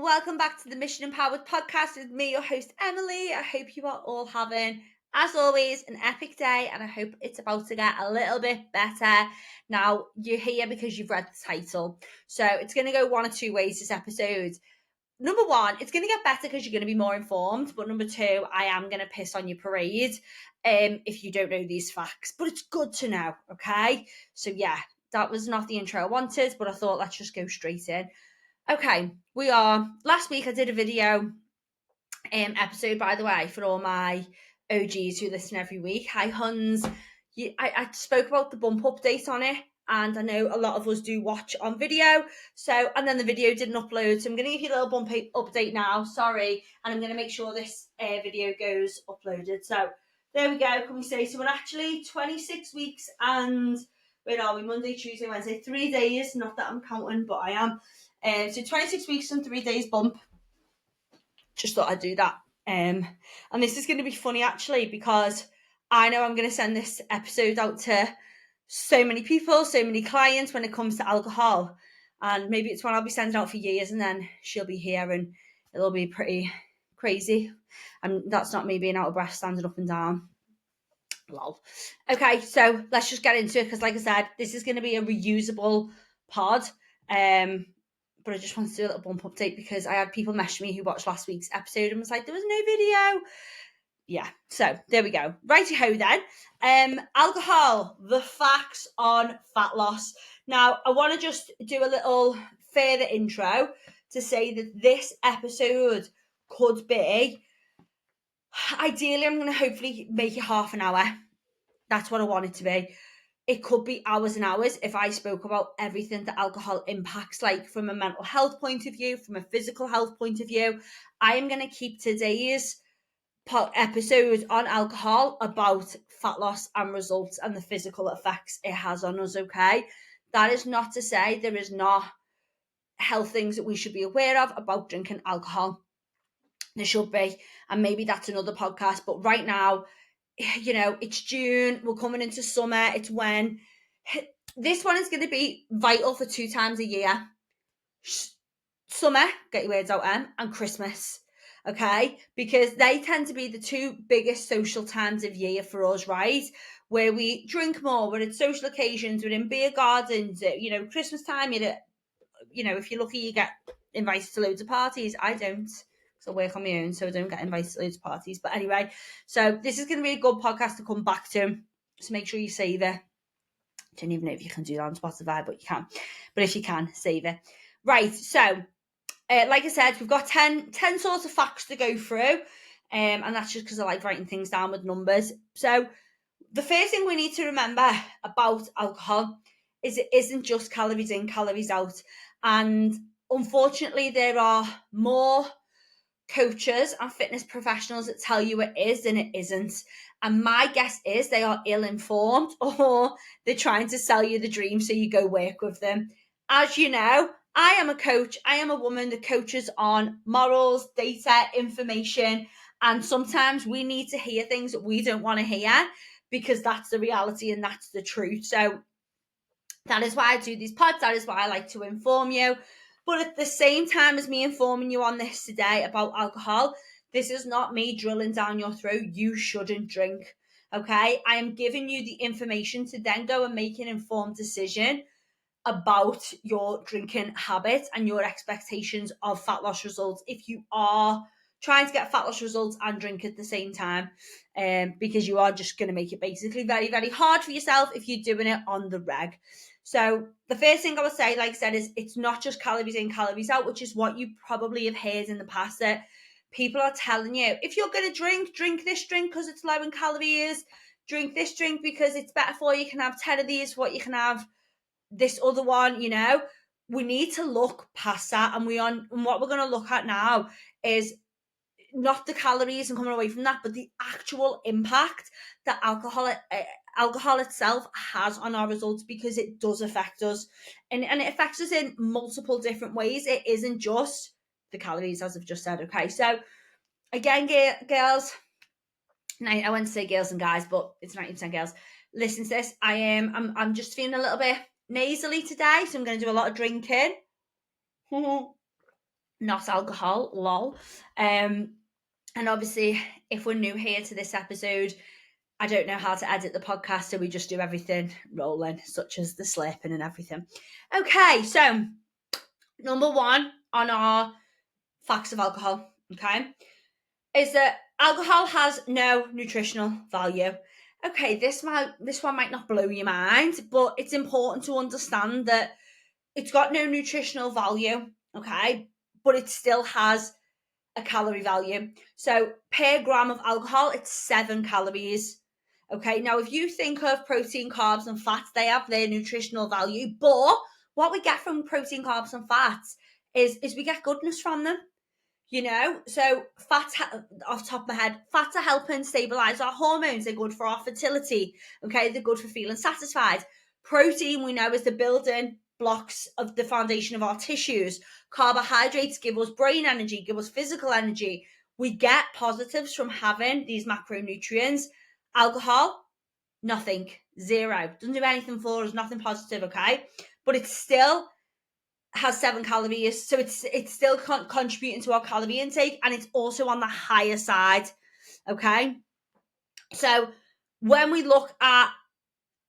welcome back to the Mission Empowered podcast with me, your host, Emily. I hope you are all having, as always, an epic day, and I hope it's about to get a little bit better. Now, you're here because you've read the title, so it's going to go one or two ways this episode. Number one, it's going to get better because you're going to be more informed, but number two, I am going to piss on your parade if you don't know these facts, but it's good to know, okay? So yeah, that was not the intro I wanted, but I thought let's just go straight in. Okay, last week I did a video episode, by the way, for all my OGs who listen every week. Hi Huns. I spoke about the bump update on it, and I know a lot of us do watch on video, and then the video didn't upload, so I'm going to give you a little bump update now, sorry, and I'm going to make sure this video goes uploaded. So there we go, can we say, so we're actually 26 weeks and, where are we, Monday, Tuesday, Wednesday, 3 days, not that I'm counting, but I am. So 26 weeks and 3 days bump. Just thought I'd do that. And this is going to be funny, actually, because I know I'm going to send this episode out to so many people, so many clients when it comes to alcohol. And maybe it's one I'll be sending out for years, and then she'll be here and it'll be pretty crazy. And that's not me being out of breath, standing up and down. Lol. Okay, so let's just get into it, because like I said, this is going to be a reusable pod. But I just wanted to do a little bump update because I had people message me who watched last week's episode and was like, there was no video. Yeah, so there we go. Righty-ho then. Alcohol, the facts on fat loss. Now, I want to just do a little further intro to say that this episode could be, ideally, I'm going to hopefully make it half an hour. That's what I want it to be. It could be hours and hours if I spoke about everything that alcohol impacts, like from a mental health point of view, from a physical health point of view. I am going to keep today's episode on alcohol about fat loss and results and the physical effects it has on us, okay? That is not to say there is not health things that we should be aware of about drinking alcohol. There should be, and maybe that's another podcast, but right now, you know, it's June, we're coming into summer, it's when this one is going to be vital for 2 times a year. Summer, get your words out, and Christmas, okay? Because they tend to be the 2 biggest social times of year for us, right? Where we drink more, we're at social occasions, we're in beer gardens, you know, Christmas time, you know, if you're lucky, you get invited to loads of parties. I don't. I work on my own, so I don't get invited to loads of parties. But anyway, so this is going to be a good podcast to come back to. So make sure you save it. I don't even know if you can do that on Spotify, but you can. But if you can, save it. Right, so like I said, we've got 10 sorts of facts to go through. And that's just because I like writing things down with numbers. So the first thing we need to remember about alcohol is it isn't just calories in, calories out. And unfortunately, there are more coaches and fitness professionals that tell you it is than it isn't. And my guess is they are ill-informed, or they're trying to sell you the dream so you go work with them. As you know, I am a coach. I am a woman that coaches on morals, data, information, and sometimes we need to hear things that we don't want to hear because that's the reality and that's the truth. So that is why I do these pods. That is why I like to inform you. But at the same time as me informing you on this today about alcohol, this is not me drilling down your throat. You shouldn't drink, okay? I am giving you the information to then go and make an informed decision about your drinking habits and your expectations of fat loss results if you are trying to get fat loss results and drink at the same time, because you are just going to make it basically very, very hard for yourself if you're doing it on the reg. So the first thing I would say, like I said, is it's not just calories in, calories out, which is what you probably have heard in the past, that people are telling you, if you're going to drink this drink because it's low in calories, drink this drink because it's better for you, you can have 10 of these, what you can have this other one, you know. We need to look past that, and what we're going to look at now is not the calories and coming away from that, but the actual impact that alcohol itself has on our results, because it does affect us, and it affects us in multiple different ways. It isn't just the calories, as I've just said. Okay, so again, girls, I went to say girls and guys, but it's 90% girls. Listen to this. I'm just feeling a little bit nasally today, so I'm going to do a lot of drinking. not alcohol, lol. And obviously, if we're new here to this episode, I don't know how to edit the podcast, so we just do everything rolling, such as the slurping and everything. Okay, so number one on our facts of alcohol, okay, is that alcohol has no nutritional value. Okay, this one might not blow your mind, but it's important to understand that it's got no nutritional value, okay, but it still has a calorie value. So per gram of alcohol, it's 7 calories. Okay, now if you think of protein, carbs, and fats, they have their nutritional value, but what we get from protein, carbs, and fats is we get goodness from them. So fats, off the top of my head, fats are helping stabilize our hormones. They're good for our fertility. Okay, they're good for feeling satisfied. Protein, we know, is the building blocks of the foundation of our tissues. Carbohydrates give us brain energy, give us physical energy. We get positives from having these macronutrients. Alcohol, nothing, zero. Doesn't do anything for us, nothing positive, okay? But it's still has 7 calories, so it's still contributing to our calorie intake, and it's also on the higher side. Okay, so when we look at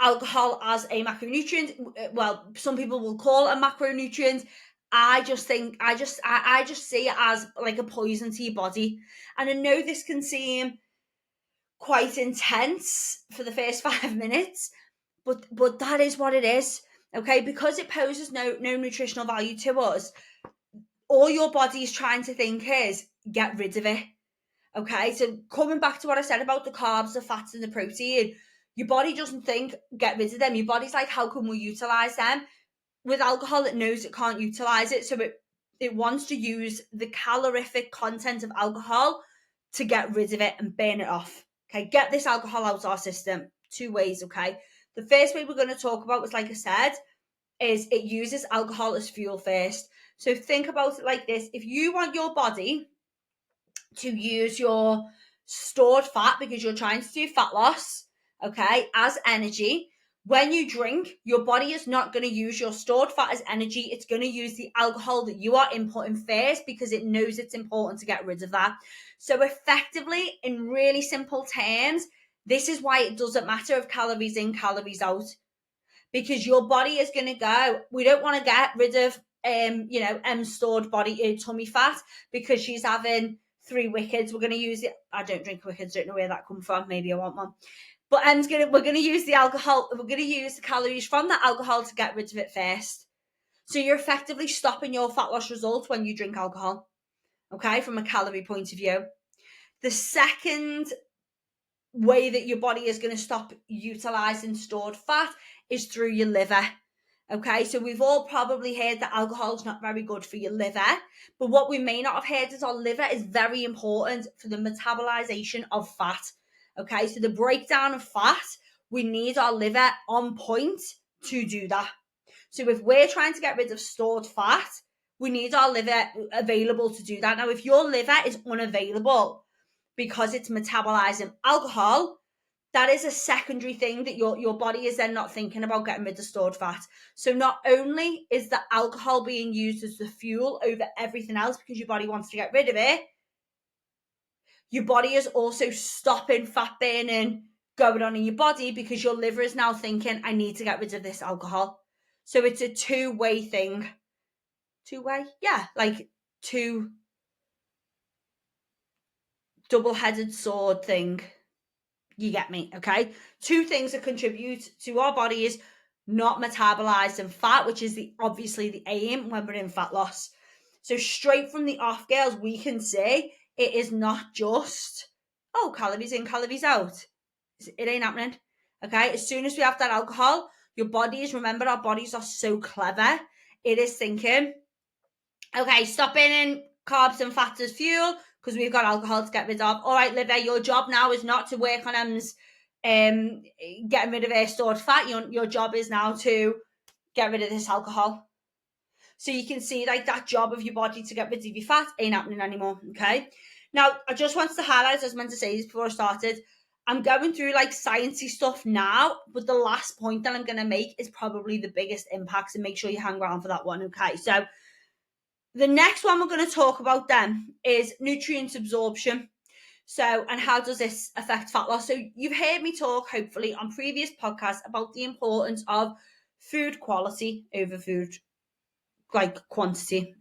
alcohol as a macronutrient, well, some people will call it a macronutrient. I just see it as like a poison to your body, and I know this can seem quite intense for the first 5 minutes, but that is what it is. Okay, because it poses no nutritional value to us, all your body is trying to think is get rid of it. Okay, so coming back to what I said about the carbs, the fats, and the protein, your body doesn't think get rid of them. Your body's like, how can we utilize them? With alcohol, it knows it can't utilize it, so it wants to use the calorific content of alcohol to get rid of it and burn it off. Okay, get this alcohol out of our system. 2 ways. Okay, the first way we're going to talk about was, like I said, is it uses alcohol as fuel first. So think about it like this. If you want your body to use your stored fat because you're trying to do fat loss, okay, as energy, when you drink, your body is not going to use your stored fat as energy. It's going to use the alcohol that you are inputting first because it knows it's important to get rid of that. So effectively, in really simple terms, this is why it doesn't matter if calories in, calories out, because your body is going to go, we don't want to get rid of stored body tummy fat because she's having 3 wickeds. We're going to use it. I don't drink wickeds, don't know where that come from. Maybe I want one. But we're going to use the alcohol. We're going to use the calories from the alcohol to get rid of it first. So you're effectively stopping your fat loss results when you drink alcohol. Okay, from a calorie point of view. The second way that your body is going to stop utilizing stored fat is through your liver. Okay, so we've all probably heard that alcohol is not very good for your liver, but what we may not have heard is our liver is very important for the metabolization of fat. Okay, so the breakdown of fat, we need our liver on point to do that. So if we're trying to get rid of stored fat, we need our liver available to do that. Now, if your liver is unavailable because it's metabolizing alcohol, that is a secondary thing that your body is then not thinking about getting rid of stored fat. So not only is the alcohol being used as the fuel over everything else because your body wants to get rid of it, your body is also stopping fat burning going on in your body because your liver is now thinking, I need to get rid of this alcohol. So it's a two-way thing. Two-way? Yeah, like 2 double-headed sword thing. You get me, okay? 2 things that contribute to our bodies not metabolizing fat, which is obviously the aim when we're in fat loss. So straight from the off, girls, we can say it is not just, calories in, calories out. It ain't happening, okay? As soon as we have that alcohol, remember, our bodies are so clever. It is thinking, okay, stop in carbs and fats as fuel because we've got alcohol to get rid of. All right, liver, your job now is not to work on getting rid of our stored fat. Your job is now to get rid of this alcohol. So you can see like that job of your body to get rid of your fat ain't happening anymore, okay? Now, I just wanted to highlight, I was meant to say this before I started, I'm going through like sciencey stuff now, but the last point that I'm going to make is probably the biggest impact, so make sure you hang around for that one, okay? So The next one we're going to talk about then is nutrient absorption. So, and how does this affect fat loss? So you've heard me talk, hopefully, on previous podcasts about the importance of food quality over food like quantity.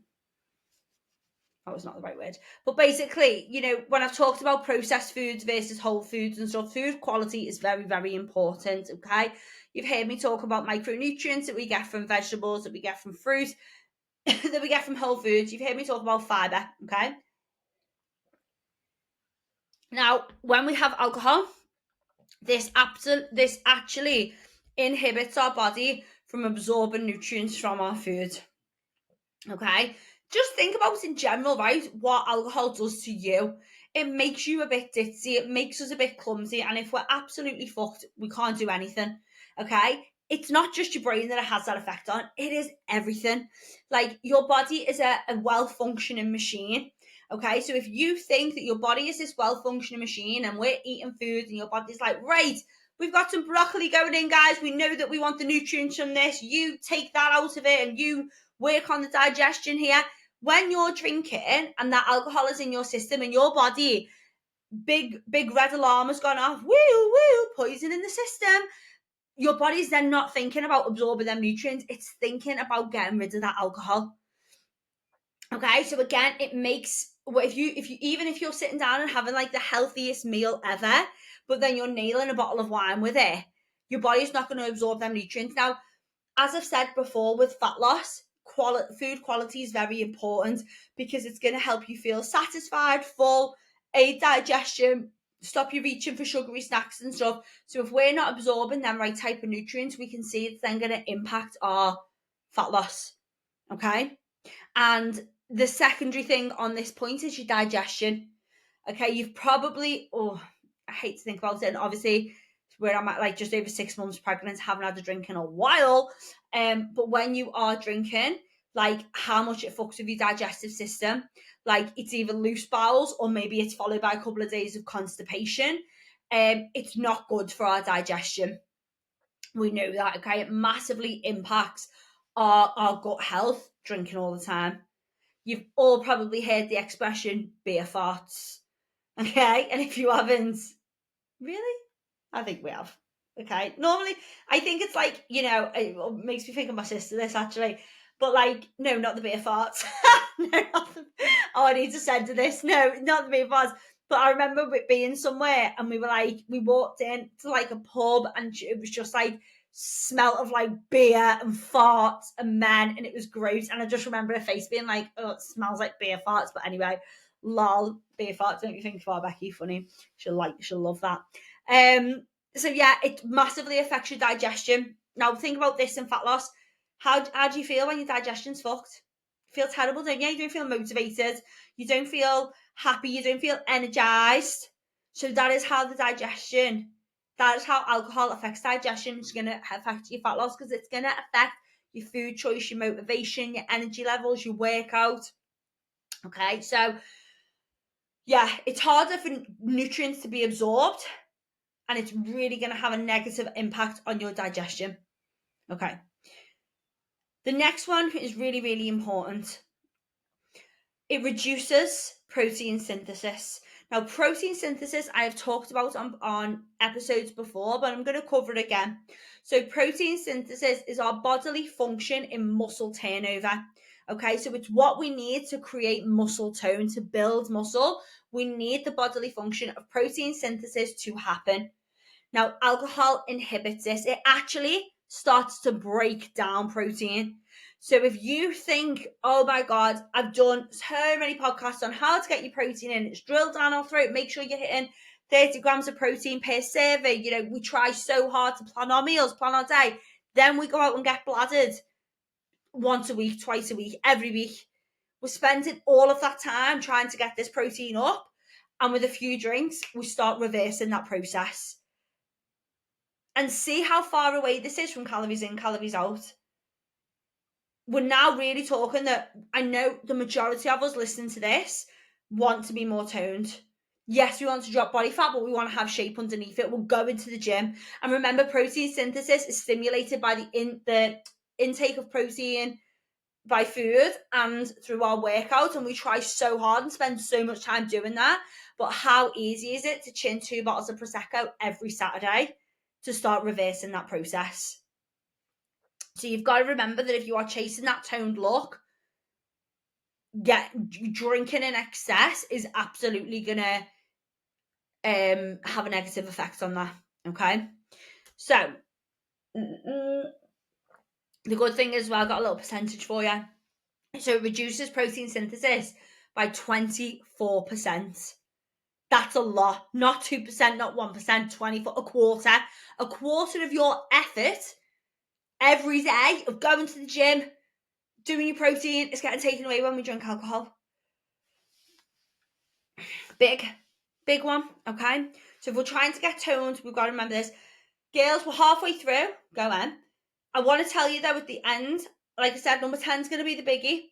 That was not the right word. But basically, when I've talked about processed foods versus whole foods and stuff, food quality is very, very important. Okay. You've heard me talk about micronutrients that we get from vegetables, that we get from fruit, that we get from whole foods. You've heard me talk about fiber. Okay. Now, when we have alcohol, this actually inhibits our body from absorbing nutrients from our food. Okay, just think about in general, right? What alcohol does to you. It makes you a bit ditzy, it makes us a bit clumsy, and if we're absolutely fucked, we can't do anything. Okay, it's not just your brain that it has that effect on, it is everything. Like, your body is a well-functioning machine. Okay, so if you think that your body is this well-functioning machine and we're eating food and your body's like, right, we've got some broccoli going in, guys, we know that we want the nutrients from this, you take that out of it and you work on the digestion here. When you're drinking and that alcohol is in your system and your body, big red alarm has gone off, woo, poison in the system. Your body's then not thinking about absorbing them nutrients, it's thinking about getting rid of that alcohol. Okay, so again, it makes, if you're sitting down and having like the healthiest meal ever, but then you're nailing a bottle of wine with it, your body's not going to absorb them nutrients. Now, as I've said before, with fat loss, food quality is very important because it's going to help you feel satisfied, full, aid digestion, stop you reaching for sugary snacks and stuff. So if we're not absorbing them right type of nutrients, we can see it's then going to impact our fat loss. Okay. And the secondary thing on this point is your digestion. Okay. You've probably, I hate to think about it. And obviously, where I'm at like just over 6 months pregnant, haven't had a drink in a while. But when you are drinking, like how much it fucks with your digestive system. Like, it's either loose bowels or maybe it's followed by a couple of days of constipation. It's not good for our digestion. We know that, okay? It massively impacts our gut health, drinking all the time. You've all probably heard the expression beer farts. Okay? And if you haven't, really? I think we have. Okay. Normally, I think it's like, it makes me think of my sister, this actually. But like, no, not the beer farts. No, I need to send to this. No, not the beer farts. But I remember being somewhere and we walked in to like a pub and it was just like smell of like beer and farts and men, and it was gross. And I just remember her face being like, oh, it smells like beer farts. But anyway, lol, beer farts, don't you think of our Becky? Funny. She'll love that. So yeah, it massively affects your digestion. Now think about this in fat loss. How do you feel when your digestion's fucked? You feel terrible, don't you? You don't feel motivated. You don't feel happy. You don't feel energized. So that is how that is how alcohol affects digestion. It's going to affect your fat loss because it's going to affect your food choice, your motivation, your energy levels, your workout. Okay, so yeah, it's harder for nutrients to be absorbed and it's really going to have a negative impact on your digestion. Okay. The next one is really, really important. It reduces protein synthesis. Now, protein synthesis I have talked about on episodes before, but I'm going to cover it again. So protein synthesis is our bodily function in muscle turnover. Okay, so it's what we need to create muscle tone, to build muscle. We need the bodily function of protein synthesis to happen. Now, alcohol inhibits this. It actually starts to break down protein. So if you think, oh my God, I've done so many podcasts on how to get your protein in, it's drilled down our throat, make sure you're hitting 30 grams of protein per serving. We try so hard to plan our meals, plan our day. Then we go out and get bladdered once a week, twice a week, every week. We're spending all of that time trying to get this protein up. And with a few drinks, we start reversing that process. And see how far away this is from calories in, calories out. We're now really talking that I know the majority of us listening to this want to be more toned. Yes, we want to drop body fat, but we want to have shape underneath it. We'll go into the gym. And remember, protein synthesis is stimulated by the intake of protein by food and through our workout, and we try so hard and spend so much time doing that. But how easy is it to chin 2 bottles of Prosecco every Saturday to start reversing that process? So you've got to remember that if you are chasing that toned look, drinking in excess is absolutely gonna have a negative effect on that. Okay, so the good thing is, well, I've got a little percentage for you. So it reduces protein synthesis by 24%. That's a lot. Not 2%, not 1%, 24, a quarter of your effort every day of going to the gym, doing your protein is getting taken away when we drink alcohol. Big one, okay? So if we're trying to get toned, we've got to remember this. Girls, we're halfway through. Go on. I want to tell you though at the end, like I said, number 10 is going to be the biggie,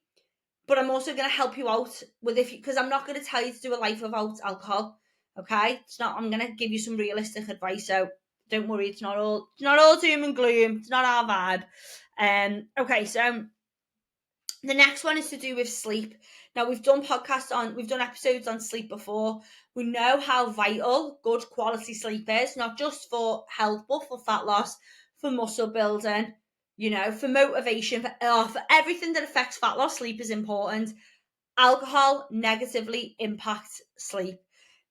but I'm also going to help you out with because I'm not going to tell you to do a life without alcohol, okay? It's not. I'm going to give you some realistic advice, so don't worry. It's not all doom and gloom. It's not our vibe. Okay, so the next one is to do with sleep. Now we've done episodes on sleep before. We know how vital good quality sleep is, not just for health, but for fat loss, for muscle building, for motivation, for everything that affects fat loss. Sleep is important. Alcohol negatively impacts sleep.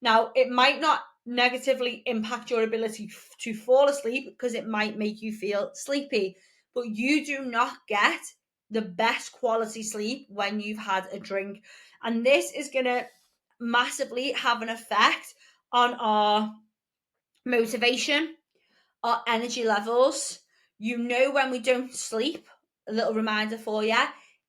Now, it might not negatively impact your ability to fall asleep because it might make you feel sleepy, but you do not get the best quality sleep when you've had a drink. And this is going to massively have an effect on our motivation, our energy levels. When we don't sleep, a little reminder for you,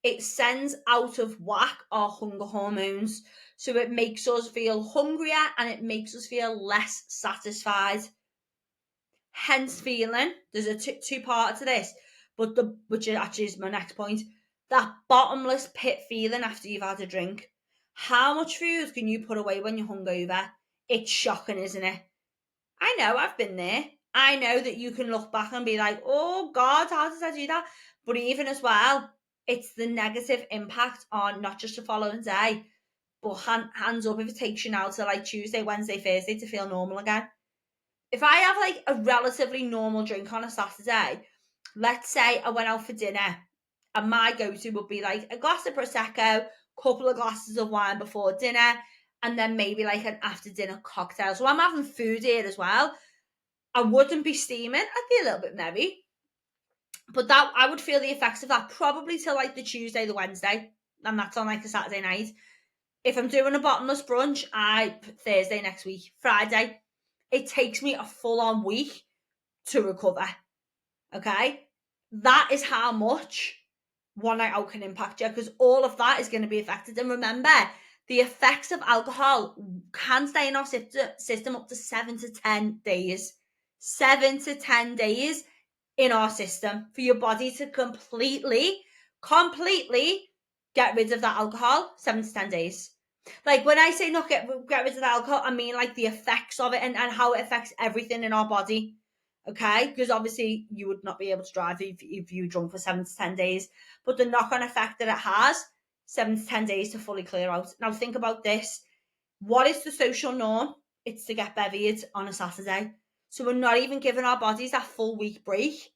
it sends out of whack our hunger hormones. So it makes us feel hungrier and it makes us feel less satisfied. Hence feeling, there's a two-part to this, which actually is my next point, that bottomless pit feeling after you've had a drink. How much food can you put away when you're hungover? It's shocking, isn't it? I know, I've been there. I know that you can look back and be like, oh God, how did I do that? But even as well, it's the negative impact on not just the following day, but hands up if it takes you now to like Tuesday, Wednesday, Thursday to feel normal again. If I have like a relatively normal drink on a Saturday, let's say I went out for dinner, and my go-to would be like a glass of Prosecco, couple of glasses of wine before dinner, and then maybe like an after-dinner cocktail. So I'm having food here as well. I wouldn't be steaming. I'd be a little bit merry. But that I would feel the effects of that probably till like the Tuesday, the Wednesday, and that's on like a Saturday night. If I'm doing a bottomless brunch, Thursday next week, Friday, it takes me a full-on week to recover. Okay? That is how much one night out can impact you, because all of that is going to be affected. And remember, the effects of alcohol can stay in our system up to 7 to 10 days. 7 to 10 days in our system for your body to completely get rid of that alcohol. 7 to 10 days. Like when I say not get rid of the alcohol, I mean like the effects of it and how it affects everything in our body. Okay, because obviously you would not be able to drive if you drunk for 7 to 10 days, but the knock-on effect that it has, 7 to 10 days to fully clear out. Now think about this. What is the social norm? It's to get bevied on a Saturday. So we're not even giving our bodies that full week break.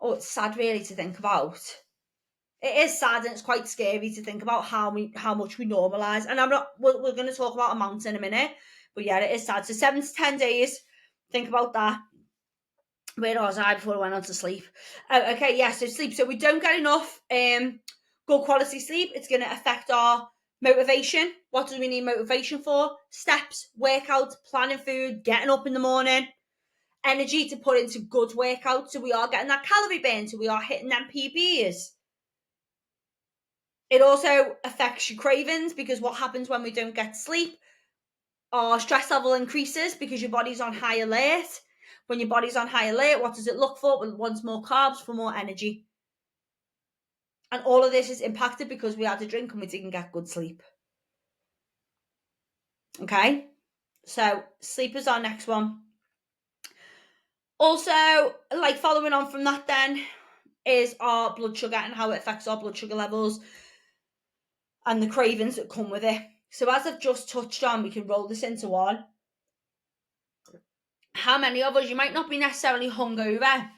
Oh, it's sad really to think about. It is sad and it's quite scary to think about how much we normalise. And we're going to talk about amounts in a minute, but yeah, it is sad. So 7 to 10 days, think about that. Where was I before I went on to sleep? Okay, yeah, so sleep. So we don't get enough good quality sleep. It's going to affect our motivation. What do we need motivation for? Steps, workouts, planning food, getting up in the morning, energy to put into good workouts. So we are getting that calorie burn. So we are hitting them PBs. It also affects your cravings, because what happens when we don't get sleep? Our stress level increases because your body's on high alert. When your body's on high alert, what does it look for? It wants more carbs for more energy. And all of this is impacted because we had a drink and we didn't get good sleep. Okay? So sleep is our next one. Also, like following on from that then, is our blood sugar and how it affects our blood sugar levels and the cravings that come with it. So as I've just touched on, we can roll this into one. How many of us, you might not be necessarily hungover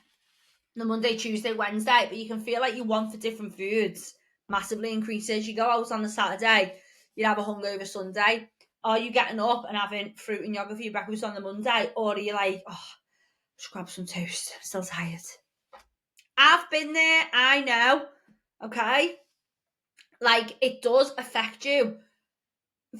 the Monday, Tuesday, Wednesday, but you can feel like you want for different foods massively increases. You go out on the Saturday, you have a hungover Sunday. Are you getting up and having fruit and yogurt for your breakfast on the Monday? Or are you like, oh, just grab some toast, I'm still tired. I've been there, I know, okay? Like, it does affect you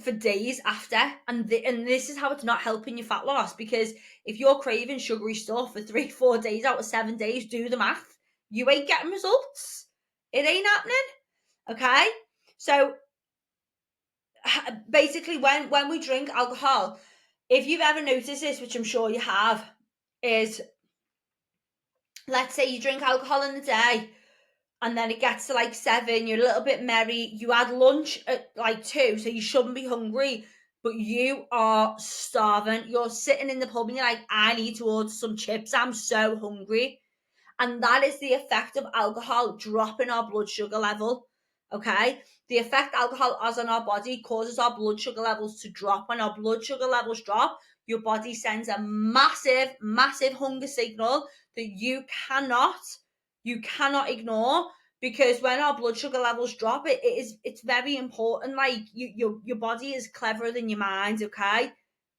for days after, and this is how it's not helping your fat loss, because if you're craving sugary stuff for 3-4 days out of 7 days, do the math, you ain't getting results. It ain't happening. Okay, so basically when we drink alcohol, if you've ever noticed this, which I'm sure you have, is, let's say you drink alcohol in the day and then it gets to like 7, you're a little bit merry, you had lunch at like 2, so you shouldn't be hungry, but you are starving. You're sitting in the pub and you're like, I need to order some chips, I'm so hungry. And that is the effect of alcohol dropping our blood sugar level. Okay, the effect alcohol has on our body causes our blood sugar levels to drop. When our blood sugar levels drop, your body sends a massive hunger signal that you cannot ignore, because when our blood sugar levels drop, it's very important. Like, your body is cleverer than your mind. Okay,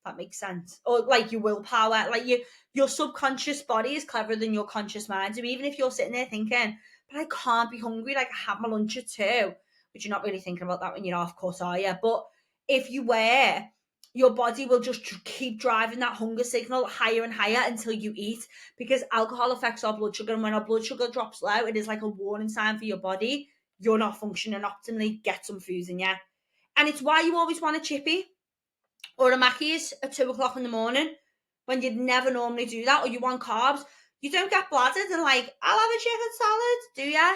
that makes sense. Or like your willpower, like your subconscious body is cleverer than your conscious mind. So even if you're sitting there thinking, but I can't be hungry, like I had my lunch at 2, but you're not really thinking about that when you're off course, are you? But if you were, your body will just keep driving that hunger signal higher and higher until you eat, because alcohol affects our blood sugar. And when our blood sugar drops low, it is like a warning sign for your body. You're not functioning optimally. Get some food in you. And it's why you always want a chippy or a Mackey's at 2 o'clock in the morning when you'd never normally do that, or you want carbs. You don't get bladdered and like, I'll have a chicken salad, do ya?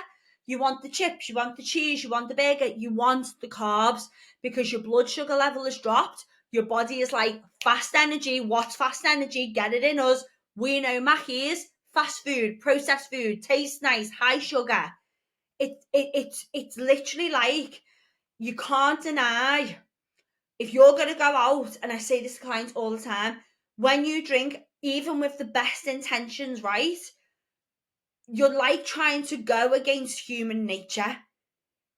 You want the chips, you want the cheese, you want the burger, you want the carbs, because your blood sugar level has dropped. Your body is like, fast energy. What's fast energy? Get it in us. We know Mackey's, fast food, processed food, tastes nice, high sugar. It's literally like, you can't deny, if you're going to go out, and I say this to clients all the time, when you drink, even with the best intentions, right, you're like trying to go against human nature.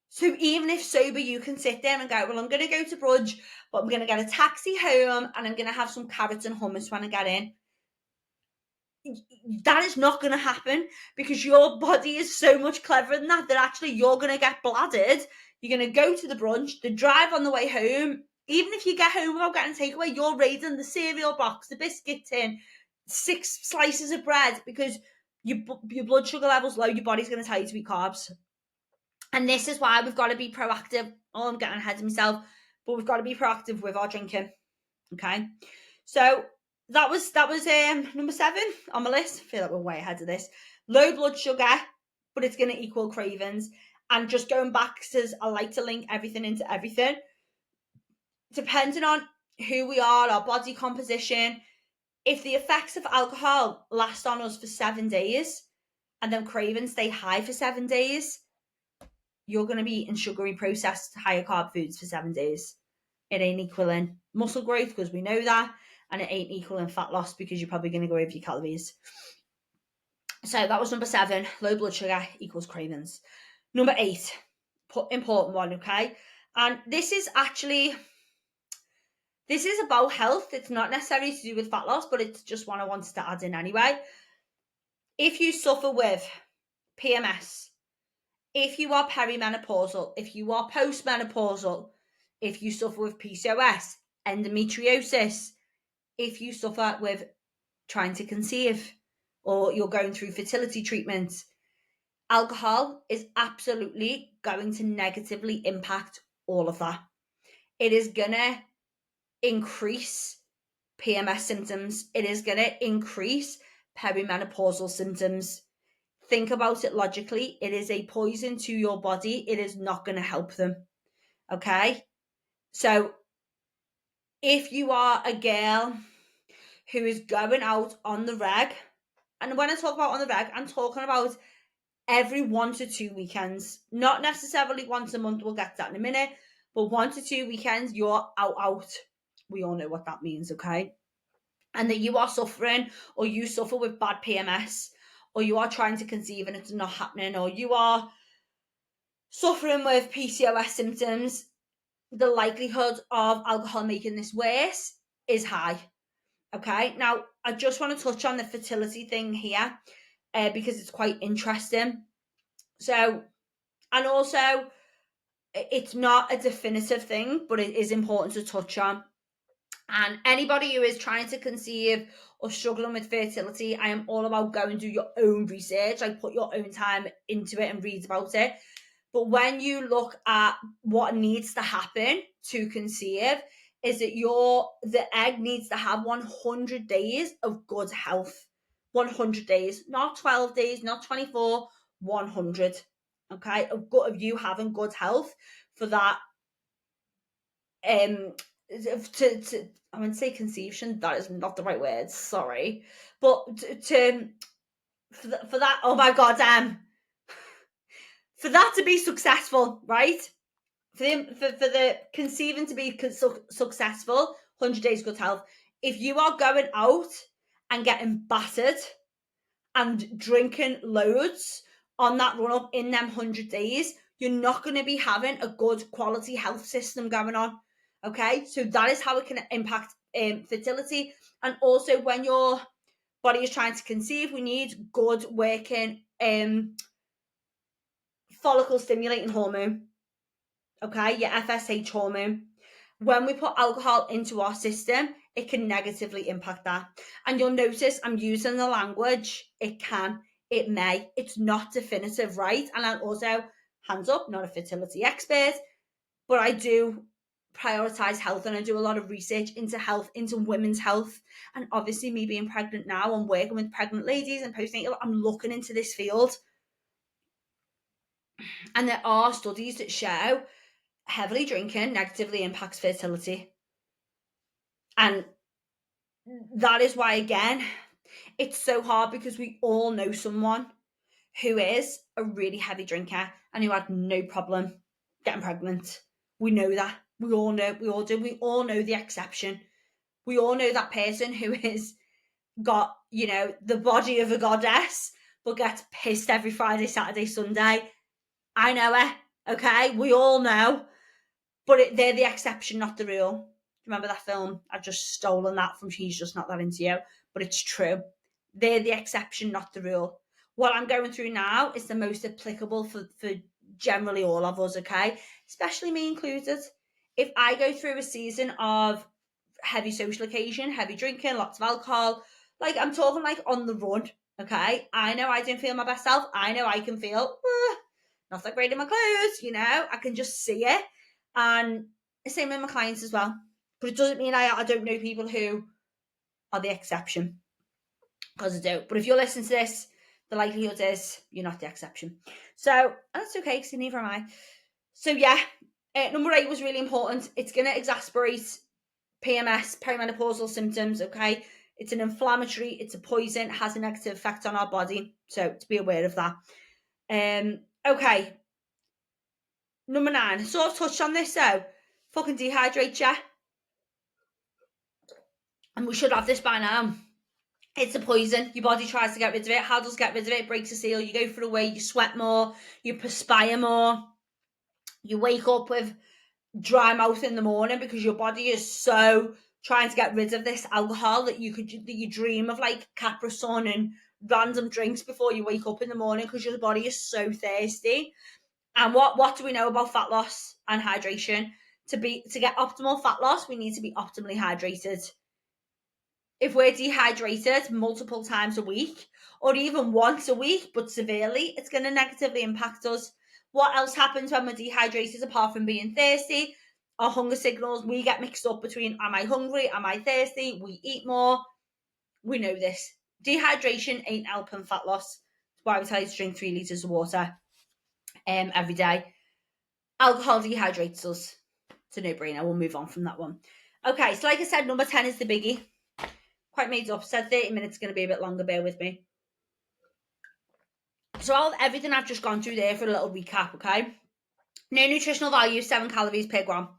So even if sober, you can sit there and go, well, I'm going to go to brunch, but I'm going to get a taxi home and I'm going to have some carrots and hummus when I get in. That is not going to happen, because your body is so much cleverer than that actually you're going to get bladdered. You're going to go to the brunch, the drive on the way home. Even if you get home without getting takeaway, you're raiding the cereal box, the biscuit tin, 6 slices of bread, because your blood sugar level's low. Your body's going to tell you to eat carbs. And this is why we've got to be proactive. Oh, I'm getting ahead of myself, but we've got to be proactive with our drinking. Okay, so that was number 7 on my list. I feel like we're way ahead of this. Low blood sugar, but it's going to equal cravings. And just going back, because I like to link everything into everything. Depending on who we are, our body composition, if the effects of alcohol last on us for 7 days and then cravings stay high for 7 days, you're going to be eating sugary, processed, higher carb foods for 7 days. It ain't equaling muscle growth, because we know that, and it ain't equaling fat loss, because you're probably going to go over your calories. So that was number 7. Low blood sugar equals cravings. Number 8, important one, okay? And this is about health. It's not necessarily to do with fat loss, but it's just one I wanted to add in anyway. If you suffer with PMS, if you are perimenopausal, if you are postmenopausal, if you suffer with PCOS, endometriosis, if you suffer with trying to conceive, or you're going through fertility treatment, alcohol is absolutely going to negatively impact all of that. It is going to increase PMS symptoms. It is going to increase perimenopausal symptoms. Think about it logically. It is a poison to your body. It is not going to help them. Okay? So if you are a girl who is going out on the reg, and when I talk about on the reg, I'm talking about every 1 to 2 weekends, not necessarily once a month, we'll get to that in a minute, but 1 to 2 weekends, you're out. We all know what that means, okay? And that you are suffering, or you suffer with bad PMS, or you are trying to conceive and it's not happening, or you are suffering with PCOS symptoms, the likelihood of alcohol making this worse is high. Okay, now I just want to touch on the fertility thing here because it's quite interesting. So, and also, it's not a definitive thing, but it is important to touch on. And anybody who is trying to conceive or struggling with fertility, I am all about go and do your own research, like put your own time into it and read about it. But when you look at what needs to happen to conceive, is that the egg needs to have 100 days of good health. 100 days, not 12 days, not 24, 100. Okay, of you having good health for that to I would say conception, that is not the right word, sorry, but for that, oh my god, for that to be successful, right, for the conceiving to be successful, 100 days good health. If you are going out and getting battered and drinking loads on that run up in them 100 days, you're not going to be having a good quality health system going on. Okay, so that is how it can impact fertility. And also, when your body is trying to conceive, we need good working follicle stimulating hormone. Okay, your FSH hormone. When we put alcohol into our system, it can negatively impact that. And you'll notice I'm using the language it can, it may, it's not definitive, right? And I'm also, hands up, not a fertility expert, but I do prioritize health and I do a lot of research into health, into women's health. And obviously, me being pregnant now and working with pregnant ladies and postnatal, I'm looking into this field. And there are studies that show heavily drinking negatively impacts fertility. And that is why, again, it's so hard because we all know someone who is a really heavy drinker and who had no problem getting pregnant. We know that. We all know. We all do. We all know the exception. We all know that person who is got, the body of a goddess, but gets pissed every Friday, Saturday, Sunday. I know her. Okay, we all know. But they're the exception, not the rule. Remember that film? I've just stolen that from She's Just Not That Into You, but it's true. They're the exception, not the rule. What I'm going through now is the most applicable for generally all of us, okay? Especially me included. If I go through a season of heavy social occasion, heavy drinking, lots of alcohol, like I'm talking like on the run, okay? I know I don't feel my best self. I know I can feel not that great in my clothes, I can just see it. And the same with my clients as well. But it doesn't mean I don't know people who are the exception, because I do. But if you're listening to this, the likelihood is you're not the exception. So that's okay, because neither am I. So yeah, number 8 was really important. It's going to exacerbate PMS, perimenopausal symptoms, okay? It's an inflammatory, it's a poison, it has a negative effect on our body. So to be aware of that. Okay. Number 9, sort of touched on this though. Fucking dehydrate you. And we should have this by now. It's a poison. Your body tries to get rid of it. How does it get rid of it? It breaks a seal. You go for a wee, you sweat more, you perspire more, you wake up with dry mouth in the morning because your body is so trying to get rid of this alcohol that you dream of like Capri Sun and random drinks before you wake up in the morning because your body is so thirsty. And what do we know about fat loss and hydration? To get optimal fat loss, we need to be optimally hydrated. If we're dehydrated multiple times a week or even once a week, but severely, it's going to negatively impact us. What else happens when we're dehydrated apart from being thirsty? Our hunger signals, we get mixed up between am I hungry, am I thirsty? We eat more. We know this. Dehydration ain't helping fat loss. That's why we tell you to drink 3 litres of water every day. Alcohol dehydrates us. It's a no-brainer. We'll move on from that one. Okay, so like I said, number 10 is the biggie. Quite made up. Said 30 minutes, going to be a bit longer. Bear with me. So out of everything I've just gone through there for a little recap, okay? No nutritional value, 7 calories per gram.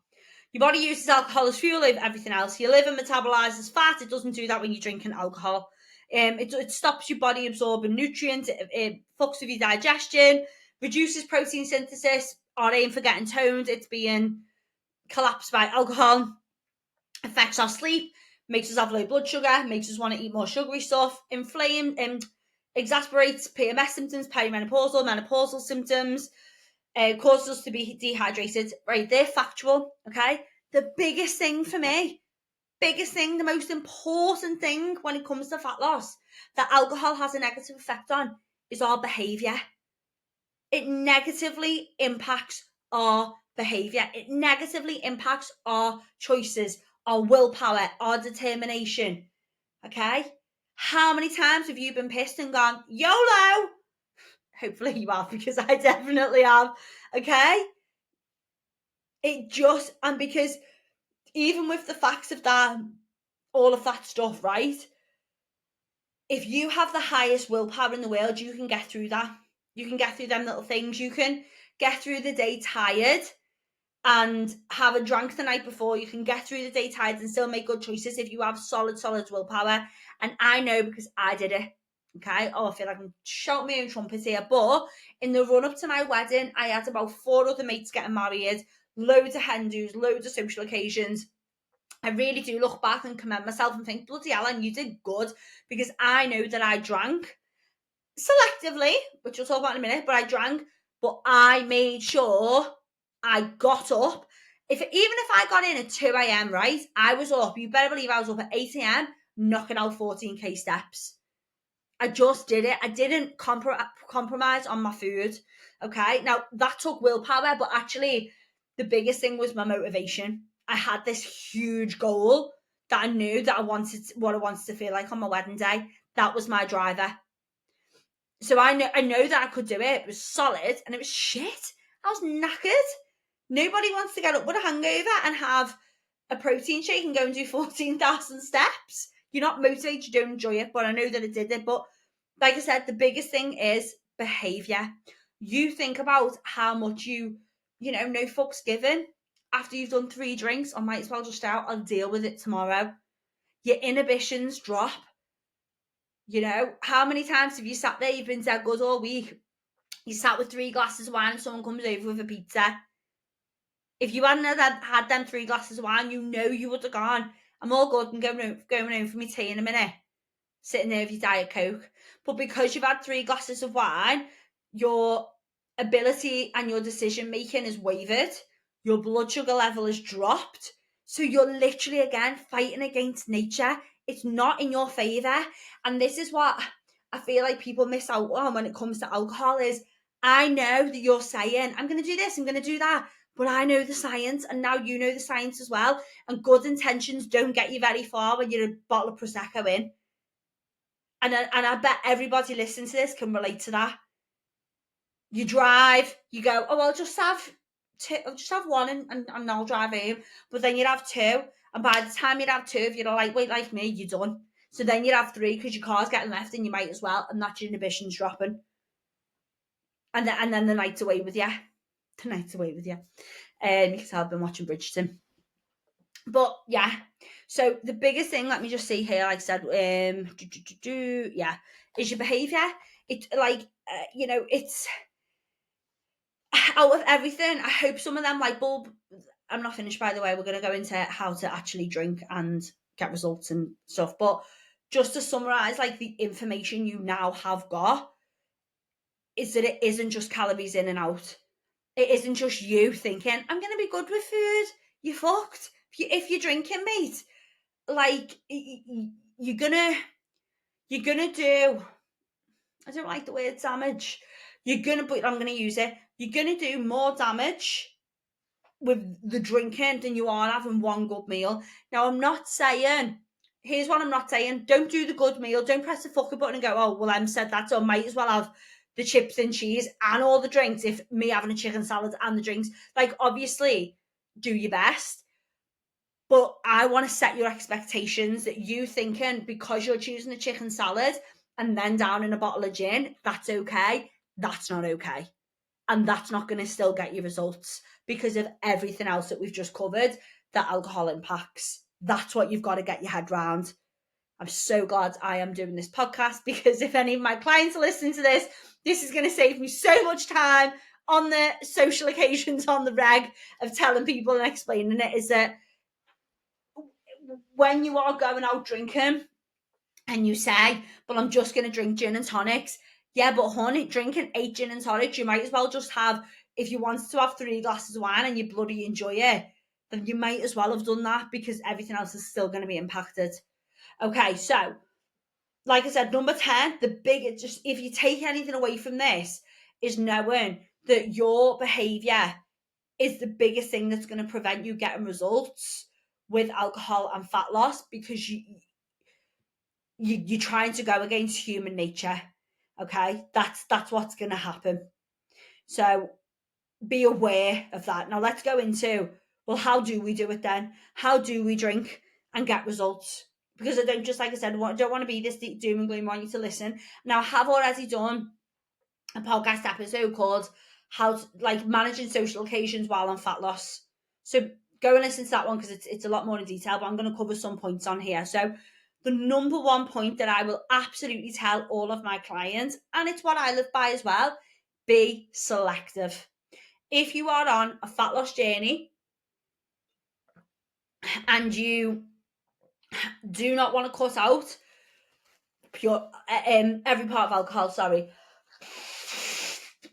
Your body uses alcohol as fuel over everything else. Your liver metabolises fat. It doesn't do that when you're drinking alcohol. It stops your body absorbing nutrients. It fucks with your digestion, reduces protein synthesis. Our aim for getting toned, it's being collapsed by alcohol. Affects our sleep, makes us have low blood sugar, makes us want to eat more sugary stuff, exasperates PMS symptoms, perimenopausal, menopausal symptoms, causes us to be dehydrated. Right, they're factual, okay? The biggest thing for me, the most important thing when it comes to fat loss that alcohol has a negative effect on is our behaviour. It negatively impacts our behaviour. It negatively impacts our choices, our willpower, our determination. Okay? How many times have you been pissed and gone, YOLO? Hopefully you have, because I definitely have. Okay? And because even with the facts of that, all of that stuff, right? If you have the highest willpower in the world, you can get through that. You can get through them little things. You can get through the day tired and have a drunk the night before. You can get through the day tired and still make good choices if you have solid willpower. And I know because I did it. Okay. Oh, I feel like I'm shouting my own trumpet here. But in the run up to my wedding, I had about 4 other mates getting married, loads of hen dos, loads of social occasions. I really do look back and commend myself and think, bloody hell, and you did good, because I know that I drank selectively, which we'll talk about in a minute, but I drank, but I made sure I got up. Even if I got in at 2 a.m., right, I was up. You better believe I was up at 8 a.m. knocking out 14k steps. I just did it. I didn't compromise on my food. Okay. Now that took willpower, but actually the biggest thing was my motivation. I had this huge goal that I knew that I wanted to feel like on my wedding day. That was my driver. So I know that I could do it. It was solid and it was shit. I was knackered. Nobody wants to get up with a hangover and have a protein shake and go and do 14,000 steps. You're not motivated, you don't enjoy it, but I know that it did it. But like I said, the biggest thing is behaviour. You think about how much no fucks given. After you've done 3 drinks, I might as well just out. I'll deal with it tomorrow. Your inhibitions drop. How many times have you sat there, you've been dead good all week, you sat with 3 glasses of wine and someone comes over with a pizza? If you hadn't had them 3 glasses of wine, you would have gone, I'm all good and going home for my tea in a minute, sitting there with your Diet Coke. But because you've had 3 glasses of wine, your ability and your decision making has wavered, your blood sugar level has dropped, so you're literally again fighting against nature. It's not in your favour. And this is what I feel like people miss out on when it comes to alcohol is, I know that you're saying, I'm going to do this, I'm going to do that, but I know the science, and now you know the science as well. And good intentions don't get you very far when you're a bottle of Prosecco in. And I bet everybody listening to this can relate to that. You drive, you go, oh, I'll just have one and I'll drive home. But then you'd have 2. And by the time you'd have 2, if you're a lightweight like me, you're done. So then you'd have 3 because your car's getting left and you might as well. And that's your inhibitions dropping. And then the night's away with you. The night's away with you. Because I've been watching Bridgerton. But yeah, so the biggest thing, let me just see here, like I said, is your behaviour. It's like, it's out of everything. I hope some of them light bulb, I'm not finished by the way, we're going to go into how to actually drink and get results and stuff, but just to summarise, like the information you now have got is that it isn't just calories in and out. It isn't just you thinking, I'm going to be good with food. You're fucked. If you're drinking, mate, like you're gonna do, I don't like the word damage, but I'm gonna use it, you're gonna do more damage with the drinking than you are having one good meal. Now here's what I'm not saying, don't do the good meal, don't press the fucking button and go, oh well, I'm said that, so I might as well have the chips and cheese and all the drinks if me having a chicken salad and the drinks. Like, obviously do your best, but I want to set your expectations that you thinking because you're choosing a chicken salad and then down in a bottle of gin, that's okay. that's not okay. And that's not going to still get you results because of everything else that we've just covered that alcohol impacts. That's what you've got to get your head around. I'm so glad I am doing this podcast, because if any of my clients are listening to this, this is going to save me so much time on the social occasions on the reg of telling people and explaining it. Is that when you are going out drinking and you say, well, I'm just going to drink gin and tonics. Yeah, but honey, drinking 8 gin and tonics, you might as well just have, if you wanted to have 3 glasses of wine and you bloody enjoy it, then you might as well have done that, because everything else is still going to be impacted. Okay, so like I said, number 10, the big, just if you take anything away from this, is knowing that your behavior is the biggest thing that's going to prevent you getting results with alcohol and fat loss, because you're trying to go against human nature. Okay, that's what's going to happen. So be aware of that. Now let's go into, well, how do we do it then? How do we drink and get results? Because I don't, just like I said, I don't want to be this doom and gloom. I want you to listen. Now, I have already done a podcast episode called how to, like, managing social occasions while on fat loss. So go and listen to that one, because it's a lot more in detail, but I'm going to cover some points on here. So the number one point that I will absolutely tell all of my clients, and it's what I live by as well, be selective. If you are on a fat loss journey and you do not want to cut out pure every part of alcohol, sorry.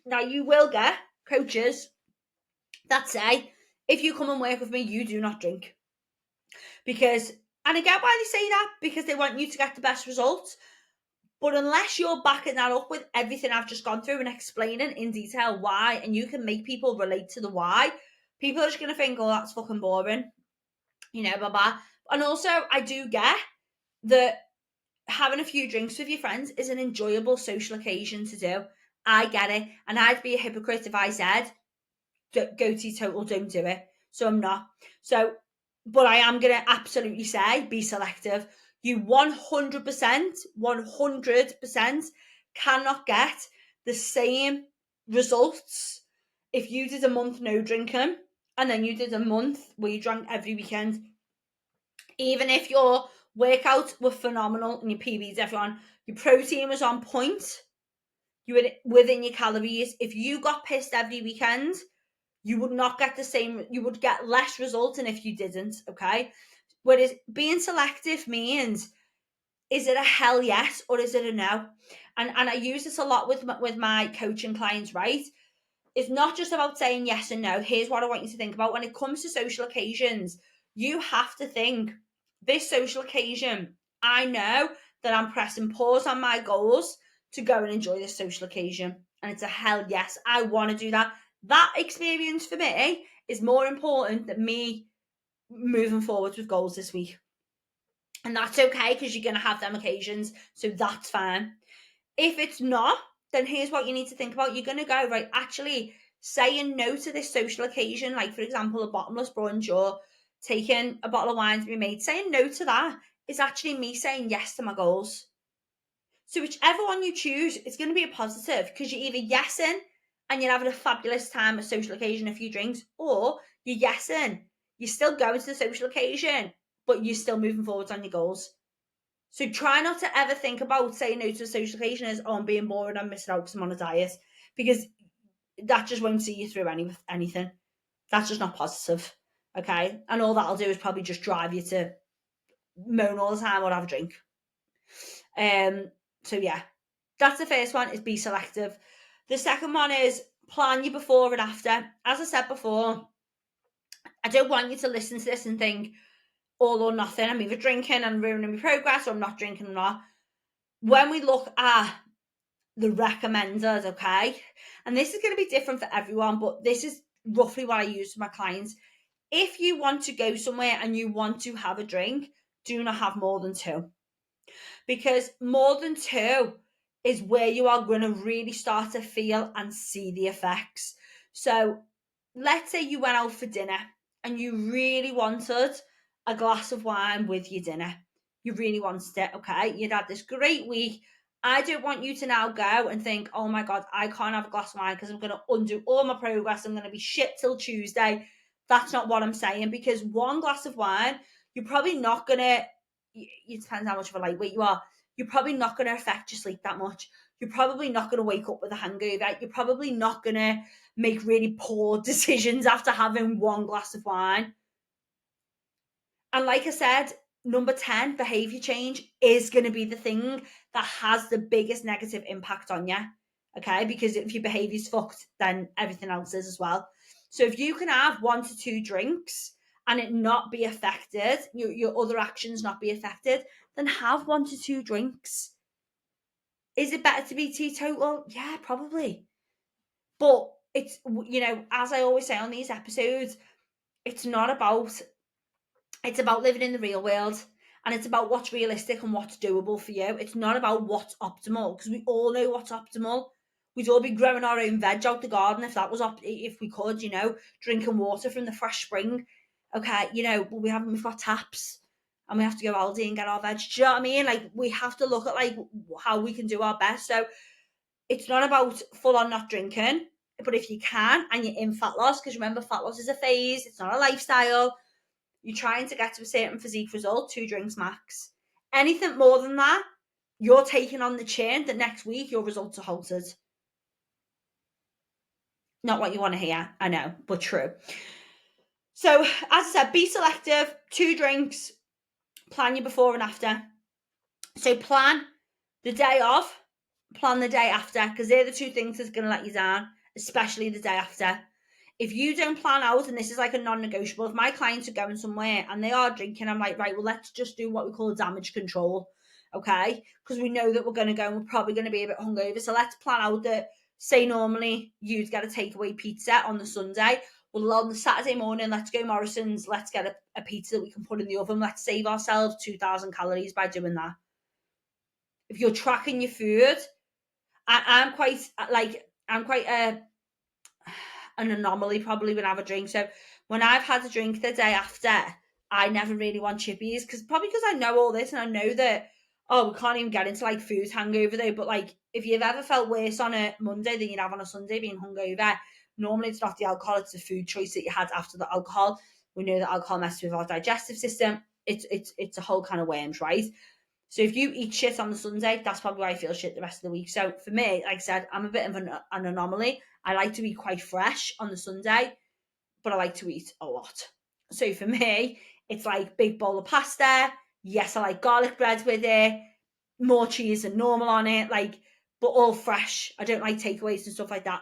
Now, you will get coaches that say, if you come and work with me, you do not drink. Because, and I get why they say that, because they want you to get the best results. But unless you're backing that up with everything I've just gone through and explaining in detail why, and you can make people relate to the why, people are just going to think, oh, that's fucking boring. You know, blah, blah. And also, I do get that having a few drinks with your friends is an enjoyable social occasion to do. I get it. And I'd be a hypocrite if I said, go teetotal, don't do it. So I'm not. So, but I am going to absolutely say, be selective. You 100% cannot get the same results if you did a month no drinking and then you did a month where you drank every weekend. Even if your workouts were phenomenal and your PBs, everyone, your protein was on point, you were within your calories. If you got pissed every weekend, you would not get the same, you would get less results than if you didn't, okay? Whereas being selective means, is it a hell yes or is it a no? And I use this a lot with my coaching clients, right? It's not just about saying yes and no. Here's what I want you to think about. When it comes to social occasions, you have to think, this social occasion, I know that I'm pressing pause on my goals to go and enjoy this social occasion. And it's a hell yes, I want to do that. That experience for me is more important than me moving forward with goals this week. And that's okay, because you're going to have them occasions. So that's fine. If it's not, then here's what you need to think about. You're going to go, right, actually saying no to this social occasion, like for example, a bottomless brunch or taking a bottle of wine to be made, saying no to that is actually me saying yes to my goals. So whichever one you choose, it's going to be a positive, because you're either yesing and you're having a fabulous time at social occasion, a few drinks, or you're yesing, you're still going to the social occasion, but you're still moving forwards on your goals. So try not to ever think about saying no to a social occasion as, oh, I'm being bored, I'm missing out because I'm on a diet, because that just won't see you through anything. That's just not positive, okay? And all that'll do is probably just drive you to moan all the time or have a drink. So yeah, that's the first one, is be selective. The second one is plan your before and after. As I said before, I don't want you to listen to this and think all or nothing. I'm either drinking and ruining my progress, or I'm not drinking or not. When we look at the recommenders, okay, and this is going to be different for everyone, but this is roughly what I use for my clients. If you want to go somewhere and you want to have a drink, do not have more than 2, because more than 2 is where you are going to really start to feel and see the effects. So let's say you went out for dinner and you really wanted a glass of wine with your dinner. You really wanted it, okay? You'd had this great week I don't want you to now go and think, oh my God, I can't have a glass of wine because I'm going to undo all my progress. I'm going to be shit till Tuesday. That's not what I'm saying, because one glass of wine, you're probably not going to, it depends how much of a lightweight you are, you're probably not going to affect your sleep that much. You're probably not going to wake up with a hangover. You're probably not going to make really poor decisions after having one glass of wine. And like I said, number 10, behavior change is going to be the thing that has the biggest negative impact on you. Okay. Because if your behavior's fucked, then everything else is as well. So if you can have 1 to 2 drinks and it not be affected, your other actions not be affected, then have 1 to 2 drinks. Is it better to be teetotal? Yeah, probably. But it's, as I always say on these episodes, it's not about, it's about living in the real world, and it's about what's realistic and what's doable for you. It's not about what's optimal, because we all know what's optimal. We'd all be growing our own veg out the garden if that was if we could, drinking water from the fresh spring. Okay, but we've got taps, and we have to go Aldi and get our veg. Do you know what I mean? Like, we have to look at like how we can do our best. So it's not about full on not drinking, but if you can and you're in fat loss, because remember, fat loss is a phase, it's not a lifestyle. You're trying to get to a certain physique result, 2 drinks max. Anything more than that, you're taking on the chin that next week your results are halted. Not what you want to hear, I know, but true. So, as I said, be selective, 2 drinks, plan your before and after. So, plan the day of, plan the day after, because they're the 2 things that's going to let you down, especially the day after. If you don't plan out, and this is like a non-negotiable, if my clients are going somewhere and they are drinking, I'm like, right, well, let's just do what we call damage control, okay? Because we know that we're going to go and we're probably going to be a bit hungover. So let's plan out that, say normally you'd get a takeaway pizza on the Sunday. Well, on the Saturday morning, let's go Morrison's, let's get a pizza that we can put in the oven. Let's save ourselves 2,000 calories by doing that. If you're tracking your food, I'm quite an anomaly probably when I have a drink. So when I've had a drink the day after, I never really want chippies, because I know all this and I know that, we can't even get into like food hangover though. But like, if you've ever felt worse on a Monday than you'd have on a Sunday being hungover, normally it's not the alcohol, it's the food choice that you had after the alcohol. We know that alcohol messes with our digestive system. It's a whole kind of worms, right? So if you eat shit on the Sunday, that's probably why I feel shit the rest of the week. So for me, like I said, I'm a bit of an anomaly. I like to eat quite fresh on the Sunday, but I like to eat a lot. So for me, it's like big bowl of pasta. Yes, I like garlic bread with it, more cheese than normal on it, but all fresh. I don't like takeaways and stuff like that.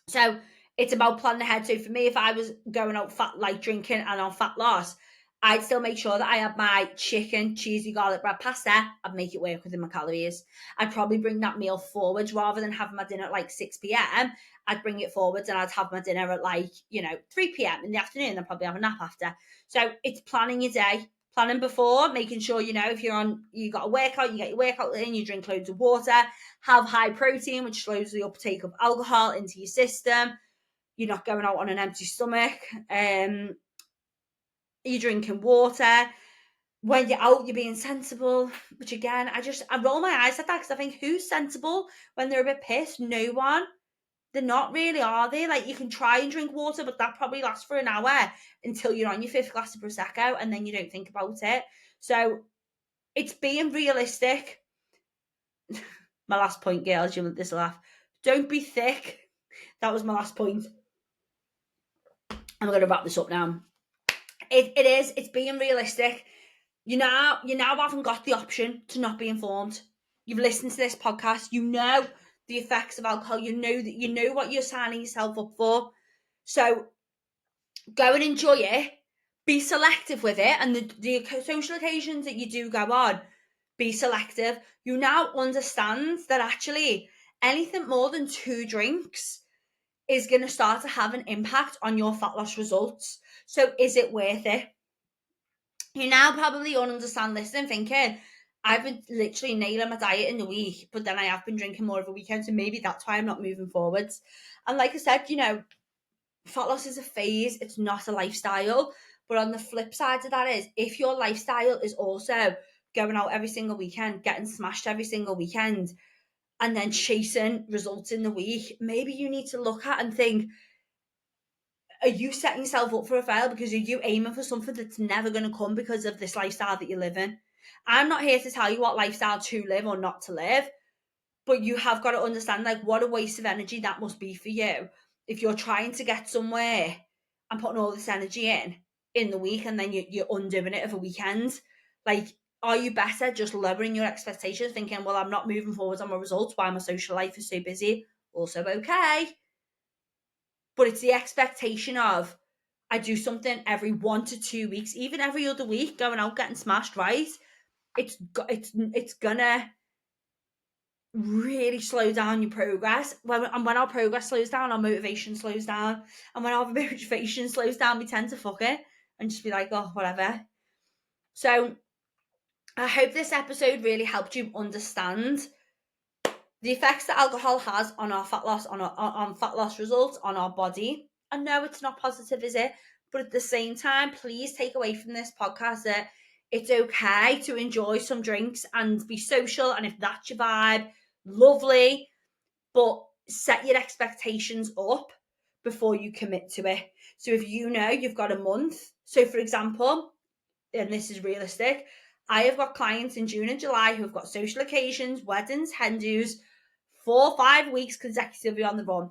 So it's about planning ahead. So for me, if I was going out fat, like drinking and on fat loss, I'd still make sure that I had my chicken, cheesy garlic bread pasta. I'd make it work within my calories. I'd probably bring that meal forwards rather than having my dinner at like 6 p.m. I'd bring it forwards and I'd have my dinner at 3 p.m. in the afternoon and probably have a nap after. So it's planning your day, planning before, making sure, if you got a workout, you get your workout in, you drink loads of water, have high protein, which slows the uptake of alcohol into your system. You're not going out on an empty stomach. You're drinking water. When you're out, you're being sensible. Which again, I roll my eyes at that, because I think, who's sensible when they're a bit pissed? No one. They're not really, are they? Like, you can try and drink water, but that probably lasts for an hour until you're on your 5th glass of Prosecco, and then you don't think about it. So it's being realistic. My last point, girls, you'll this laugh. Don't be thick. That was my last point. I'm going to wrap this up now. It's being realistic. You now haven't got the option to not be informed. You've listened to this podcast. You know the effects of alcohol. You know what you're signing yourself up for. So go and enjoy it. Be selective with it. And the social occasions that you do go on, be selective. You now understand that actually anything more than 2 drinks is going to start to have an impact on your fat loss results. So is it worth it? You now probably all understand this and thinking, I've been literally nailing my diet in the week, but then I have been drinking more of a weekend, so maybe that's why I'm not moving forwards. And like I said, fat loss is a phase, it's not a lifestyle. But on the flip side of that is, if your lifestyle is also going out every single weekend, getting smashed every single weekend, and then chasing results in the week, maybe you need to look at and think, are you setting yourself up for a fail? Because are you aiming for something that's never going to come because of this lifestyle that you live in? I'm not here to tell you what lifestyle to live or not to live, but you have got to understand, like, what a waste of energy that must be for you if you're trying to get somewhere and putting all this energy in the week, and then you're undoing it over a weekend. Like, are you better just lowering your expectations, thinking, well, I'm not moving forward on my results while my social life is so busy? Also okay. But it's the expectation of, I do something every 1 to 2 weeks, even every other week, going out getting smashed, right? It's gonna really slow down your progress. When our progress slows down, our motivation slows down. And when our motivation slows down, we tend to fuck it and just be like, oh, whatever. So I hope this episode really helped you understand the effects that alcohol has on our fat loss, on fat loss results, on our body. And no, it's not positive, is it? But at the same time, please take away from this podcast that it's okay to enjoy some drinks and be social. And if that's your vibe, lovely. But set your expectations up before you commit to it. So if you know you've got a month, so for example, and this is realistic, I have got clients in June and July who have got social occasions, weddings, hen dos, 4 or 5 weeks consecutively on the run.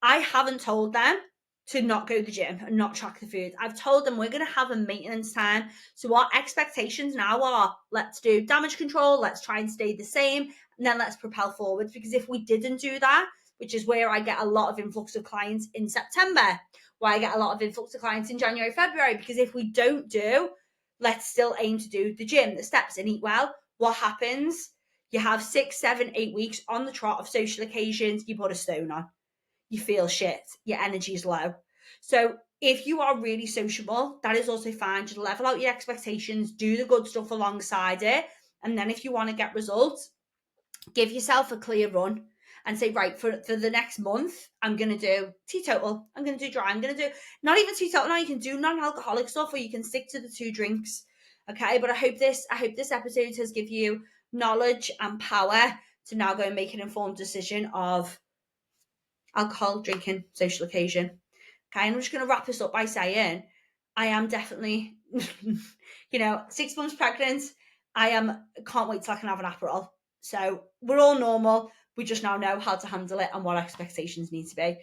I haven't told them to not go to the gym and not track the food. I've told them we're going to have a maintenance time. So our expectations now are, let's do damage control, let's try and stay the same, and then let's propel forwards. Because if we didn't do that, which is where I get a lot of influx of clients in September, where I get a lot of influx of clients in January, February, because if we don't do, let's still aim to do the gym, the steps, and eat well, what happens? You have 6, 7, 8 weeks on the trot of social occasions, you put a stone on. You feel shit, your energy is low. So if you are really sociable, that is also fine. Just level out your expectations, do the good stuff alongside it. And then if you want to get results, give yourself a clear run and say, right, for the next month, I'm going to do teetotal. I'm going to do dry. I'm going to do not even teetotal. Now you can do non-alcoholic stuff, or you can stick to the 2 drinks. Okay. But I hope this episode has given you knowledge and power to now go and make an informed decision of alcohol, drinking, social occasion. Okay, and I'm just going to wrap this up by saying I am definitely, 6 months pregnant. Can't wait till I can have an Aperol. So we're all normal. We just now know how to handle it and what expectations need to be.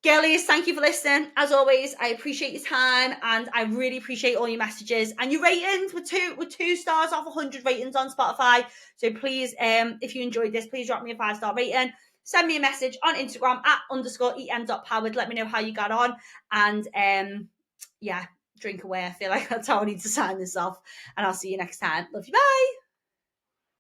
Girlies, thank you for listening. As always, I appreciate your time, and I really appreciate all your messages and your ratings with 2 stars off 100 ratings on Spotify. So please, if you enjoyed this, please drop me a 5-star rating. Send me a message on Instagram @_em.powered. Let me know how you got on. And drink away. I feel like that's how I need to sign this off. And I'll see you next time. Love you. Bye.